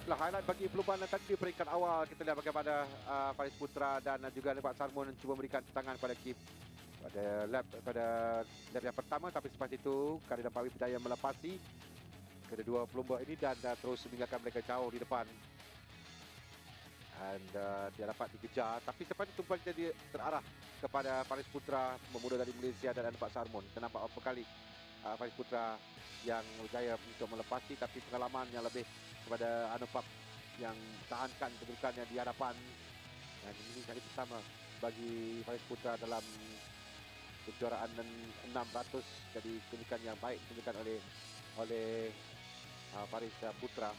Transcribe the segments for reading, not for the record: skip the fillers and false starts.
Highlight bagi perlumbaan tadi di peringkat awal, kita lihat bagaimana Faris Putra dan juga Pak Sarmun cuba memberikan tangan pada Kip pada lap yang pertama, tapi selepas itu Kadir dan Pawi berjaya melepasi kedua pelumba ini dan terus meninggalkan mereka jauh di depan. Dan dia dapat dikejar, tapi selepas itu tumpuan jadi terarah kepada Faris Putra, pemuda dari Malaysia dan Pak Sarmun. Kita nampak beberapa kali Faris Putra yang berjaya untuk melepasi, tapi pengalaman yang lebih kepada Anupap yang tahankan kedudukannya di hadapan. Dan ini kali pertama bagi Faris Putra dalam kejuaraan 600, jadi kedudukan yang baik ditunjukkan oleh Faris Putra.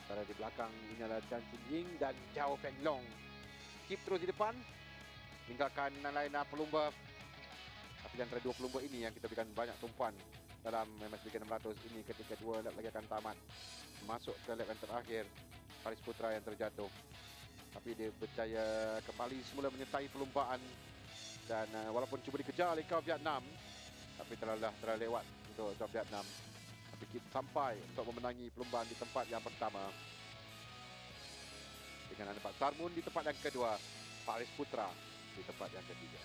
Sementara di belakang ini adalah Chan Chin Ying dan Zhao Fenglong. Keep terus di depan, tinggalkan lain pelumba. Tapi antara dua pelumba ini yang kita berikan banyak tumpuan dalam MSBK 600 ini ketika dua lap lagi akan tamat. Masuk ke lap yang terakhir, Faris Putra yang terjatuh. Tapi dia berjaya kembali semula menyertai perlumbaan. Dan walaupun cuba dikejar oleh kaum Vietnam, tapi telah lewat untuk kaum Vietnam. Tapi kita sampai untuk memenangi perlumbaan di tempat yang pertama. Dengan Pak Sarmun di tempat yang kedua, Faris Putra di tempat yang ketiga.